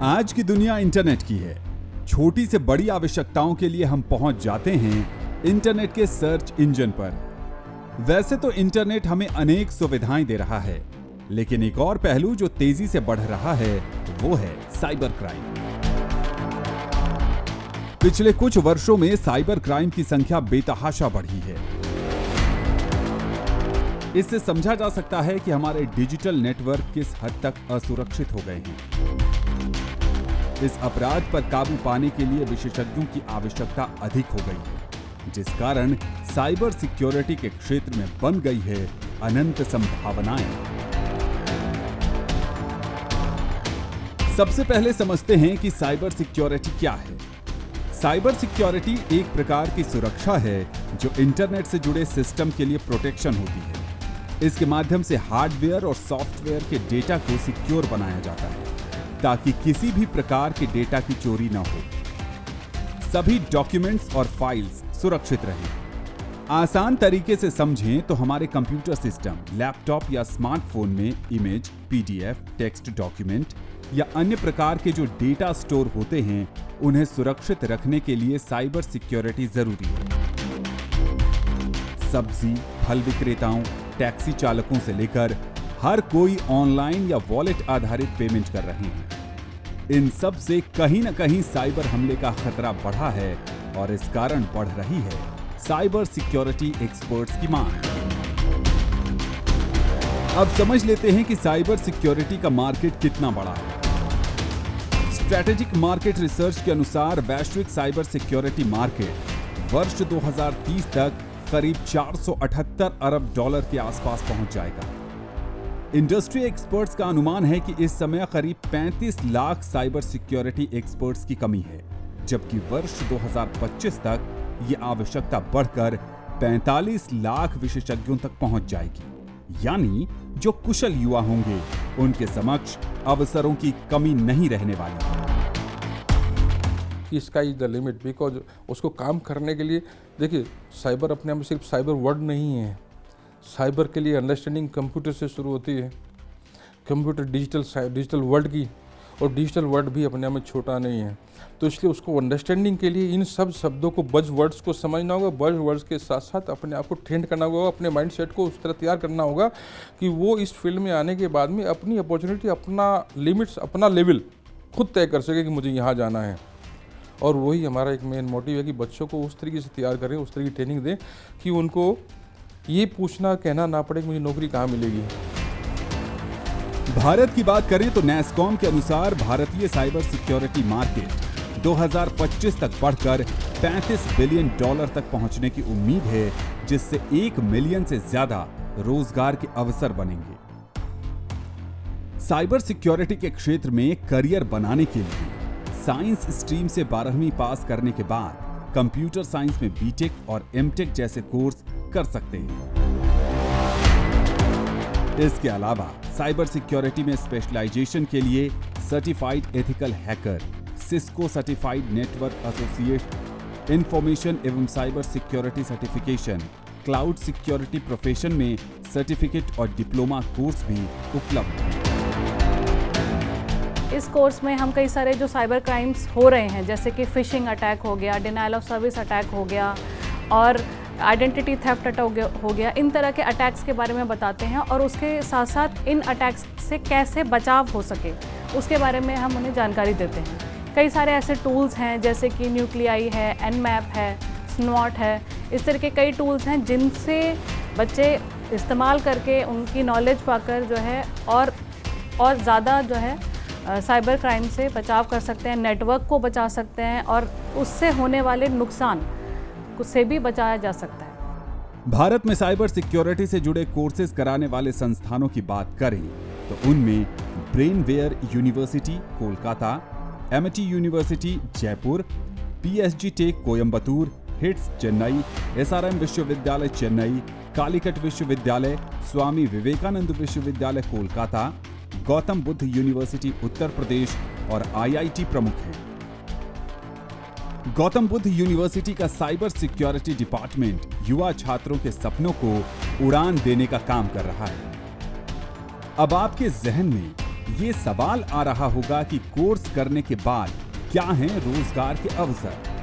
आज की दुनिया इंटरनेट की है। छोटी से बड़ी आवश्यकताओं के लिए हम पहुंच जाते हैं इंटरनेट के सर्च इंजन पर। वैसे तो इंटरनेट हमें अनेक सुविधाएं दे रहा है, लेकिन एक और पहलू जो तेजी से बढ़ रहा है वो है साइबर क्राइम। पिछले कुछ वर्षों में साइबर क्राइम की संख्या बेतहाशा बढ़ी है। इससे समझा जा सकता है कि हमारे डिजिटल नेटवर्क किस हद तक असुरक्षित हो गए हैं। इस अपराध पर काबू पाने के लिए विशेषज्ञों की आवश्यकता अधिक हो गई है, जिस कारण साइबर सिक्योरिटी के क्षेत्र में बन गई है अनंत संभावनाएं। सबसे पहले समझते हैं कि साइबर सिक्योरिटी क्या है। साइबर सिक्योरिटी एक प्रकार की सुरक्षा है जो इंटरनेट से जुड़े सिस्टम के लिए प्रोटेक्शन होती है। इसके माध्यम से हार्डवेयर और सॉफ्टवेयर के डेटा को सिक्योर बनाया जाता है ताकि किसी भी प्रकार के डेटा की चोरी न हो। सभी डॉक्यूमेंट्स और फाइल्स सुरक्षित रहें। आसान तरीके से समझें तो हमारे कंप्यूटर सिस्टम, लैपटॉप या स्मार्टफोन में इमेज, पीडीएफ, टेक्स्ट डॉक्यूमेंट या अन्य प्रकार के जो डेटा स्टोर होते हैं, उन्हें सुरक्षित रखने के लिए साइबर सिक्योरिटी जरूरी है। सब्जी, फल विक्रेताओं, टैक्सी चालकों से लेकर हर कोई ऑनलाइन या वॉलेट आधारित पेमेंट कर रहे हैं। इन सब से कहीं न कहीं साइबर हमले का खतरा बढ़ा है और इस कारण बढ़ रही है साइबर सिक्योरिटी एक्सपर्ट्स की मांग। अब समझ लेते हैं कि साइबर सिक्योरिटी का मार्केट कितना बड़ा है। स्ट्रैटेजिक मार्केट रिसर्च के अनुसार वैश्विक साइबर सिक्योरिटी मार्केट वर्ष 2030 तक करीब 478 अरब डॉलर के आसपास पहुंच जाएगा। इंडस्ट्री एक्सपर्ट्स का अनुमान है कि इस समय करीब 35 लाख साइबर सिक्योरिटी एक्सपर्ट्स की कमी है, जबकि वर्ष 2025 तक ये आवश्यकता बढ़कर 45 लाख विशेषज्ञों तक पहुंच जाएगी। यानी जो कुशल युवा होंगे उनके समक्ष अवसरों की कमी नहीं रहने वाली। इसका इज द लिमिट, बिकॉज उसको काम करने के लिए देखिए, साइबर अपने आप में सिर्फ साइबर वर्ड नहीं है। साइबर के लिए अंडरस्टैंडिंग कंप्यूटर से शुरू होती है। कंप्यूटर डिजिटल वर्ल्ड की, और डिजिटल वर्ल्ड भी अपने आप में छोटा नहीं है। तो इसलिए उसको अंडरस्टैंडिंग के लिए इन सब शब्दों को, बज वर्ड्स को समझना होगा। बज वर्ड्स के साथ साथ अपने आप को ट्रेंड करना होगा, अपने माइंड सेट को उस तरह तैयार करना होगा कि वो इस फील्ड में आने के बाद में अपनी अपॉर्चुनिटी, अपना लिमिट्स, अपना लेवल खुद तय कर सके कि मुझे यहाँ जाना है। और वही हमारा एक मेन मोटिव है कि बच्चों को उस तरीके से तैयार करें, उस तरह की ट्रेनिंग दें कि उनको ये पूछना कहना ना पड़े कि मुझे नौकरी कहाँ मिलेगी। भारत की बात करें तो नैसकॉम के अनुसार भारतीय साइबर सिक्योरिटी मार्केट 2025 तक बढ़कर 35 बिलियन डॉलर तक पहुंचने की उम्मीद है, जिससे 1 मिलियन से ज्यादा रोजगार के अवसर बनेंगे। साइबर सिक्योरिटी के क्षेत्र में करियर बनाने के लिए साइंस स्ट्रीम से 12वीं पास करने के बाद कंप्यूटर साइंस में बीटेक और एमटेक जैसे कोर्स कर सकते हैं। इसके अलावा साइबर सिक्योरिटी में स्पेशलाइजेशन के लिए certified ethical hacker, Cisco certified network associate, information एवं cyber security certification, cloud security profession में सर्टिफिकेट और डिप्लोमा कोर्स भी उपलब्ध हैं। इस कोर्स में हम कई सारे जो साइबर क्राइम्स हो रहे हैं, जैसे कि फिशिंग अटैक हो गया, डिनायल ऑफ सर्विस अटैक हो गया और आइडेंटिटी थेफ्ट अटैक हो गया, इन तरह के अटैक्स के बारे में बताते हैं और उसके साथ साथ इन अटैक्स से कैसे बचाव हो सके उसके बारे में हम उन्हें जानकारी देते हैं। कई सारे ऐसे टूल्स हैं जैसे कि न्यूक्लियाई है, एनमैप है, स्नॉट है, इस तरह के कई टूल्स हैं जिनसे बच्चे इस्तेमाल करके उनकी नॉलेज पाकर जो है और ज़्यादा जो है साइबर क्राइम से बचाव कर सकते हैं, नेटवर्क को बचा सकते हैं और उससे होने वाले नुकसान से भी बचाया जा सकता है। भारत में साइबर सिक्योरिटी से जुड़े कोर्सेज कराने वाले संस्थानों की बात करें तो उनमें Brainware university Kolkata, Amity university Jaipur, PSG tech Coimbatore, HITS Chennai, SRM विश्वविद्यालय चेन्नई, कालीकट विश्वविद्यालय, स्वामी विवेकानंद विश्वविद्यालय कोलकाता, गौतम बुद्ध यूनिवर्सिटी उत्तर प्रदेश और आईआईटी प्रमुख हैं। गौतम बुद्ध यूनिवर्सिटी का साइबर सिक्योरिटी डिपार्टमेंट युवा छात्रों के सपनों को उड़ान देने का काम कर रहा है। अब आपके जहन में ये सवाल आ रहा होगा कि कोर्स करने के बाद क्या हैं रोजगार के अवसर।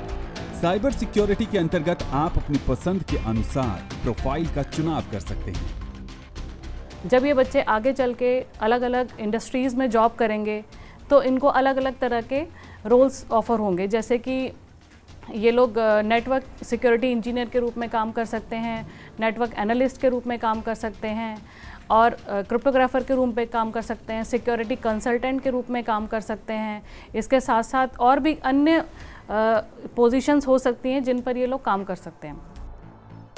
साइबर सिक्योरिटी के अंतर्गत आप अपनी पसंद के अनुसार प्रोफाइल का चुनाव कर सकते हैं। जब ये बच्चे आगे चल के अलग अलग इंडस्ट्रीज़ में जॉब करेंगे तो इनको अलग अलग तरह के रोल्स ऑफर होंगे, जैसे कि ये लोग नेटवर्क सिक्योरिटी इंजीनियर के रूप में काम कर सकते हैं, नेटवर्क एनालिस्ट के रूप में काम कर सकते हैं और क्रिप्टोग्राफर के रूप में काम कर सकते हैं, सिक्योरिटी कंसल्टेंट के रूप में काम कर सकते हैं। इसके साथ साथ और भी अन्य पोजीशंस हो सकती हैं जिन पर ये लोग काम कर सकते हैं।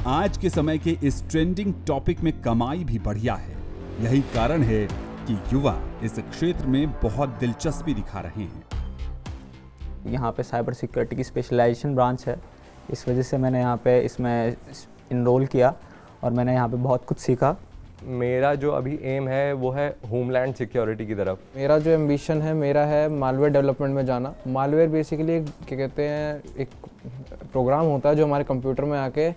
आज के समय के इस ट्रेंडिंग टॉपिक में कमाई भी बढ़िया है। यही कारण है कि युवा इस क्षेत्र में बहुत दिलचस्पी दिखा रहे हैं। यहाँ पे साइबर सिक्योरिटी की स्पेशलाइजेशन ब्रांच है, इस वजह से मैंने यहाँ पे इसमें इनरोल किया और मैंने यहाँ पे बहुत कुछ सीखा। मेरा जो अभी एम है वो है होमलैंड सिक्योरिटी की तरफ। मेरा जो एम्बिशन है मेरा है मालवेयर डेवलपमेंट में जाना। मालवेयर बेसिकली क्या कहते हैं, एक प्रोग्राम होता है जो हमारे कंप्यूटर में आके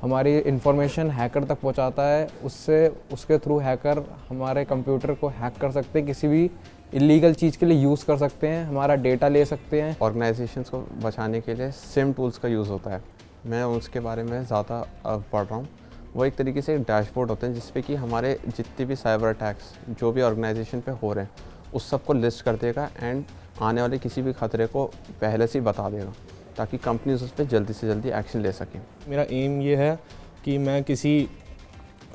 हमारी इंफॉर्मेशन हैकर तक पहुंचाता है। उसके थ्रू हैकर हमारे कंप्यूटर को हैक कर सकते हैं, किसी भी इलीगल चीज़ के लिए यूज़ कर सकते हैं, हमारा डेटा ले सकते हैं। ऑर्गेनाइजेशंस को बचाने के लिए सिम टूल्स का यूज़ होता है। मैं उसके बारे में ज़्यादा पढ़ रहा हूँ। वो एक तरीके से एक डैशबोर्ड होते हैं जिसपे कि हमारे जितने भी साइबर अटैक्स जो भी ऑर्गेनाइजेशन पे हो रहे हैं उस सब को लिस्ट कर देगा एंड आने वाले किसी भी खतरे को पहले से ही बता देगा ताकि कंपनीज उस पर जल्दी से जल्दी एक्शन ले सकें। मेरा एम ये है कि मैं किसी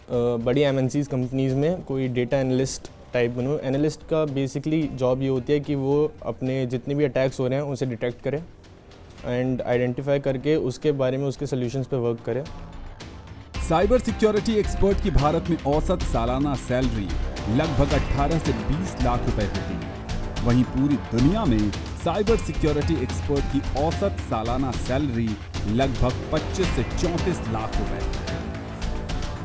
बड़ी MNCs कंपनीज़ में कोई डेटा एनालिस्ट टाइप बनूँ। एनालिस्ट का बेसिकली जॉब ये होती है कि वो अपने जितने भी अटैक्स हो रहे हैं उसे डिटेक्ट करे एंड आइडेंटिफाई करके उसके बारे में उसके सॉल्यूशंस पे वर्क करे। साइबर सिक्योरिटी एक्सपर्ट की भारत में औसत सालाना सैलरी लगभग 18 से 20 लाख रुपए होती है। वहीं पूरी दुनिया में साइबर सिक्योरिटी एक्सपर्ट की औसत सालाना सैलरी लगभग 25 से 34 लाख रुपए है।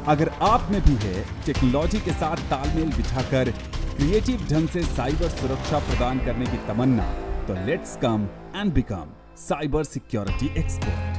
अगर आप में भी है टेक्नोलॉजी के साथ तालमेल बिठाकर क्रिएटिव ढंग से साइबर सुरक्षा प्रदान करने की तमन्ना, तो let's come and become cyber security expert.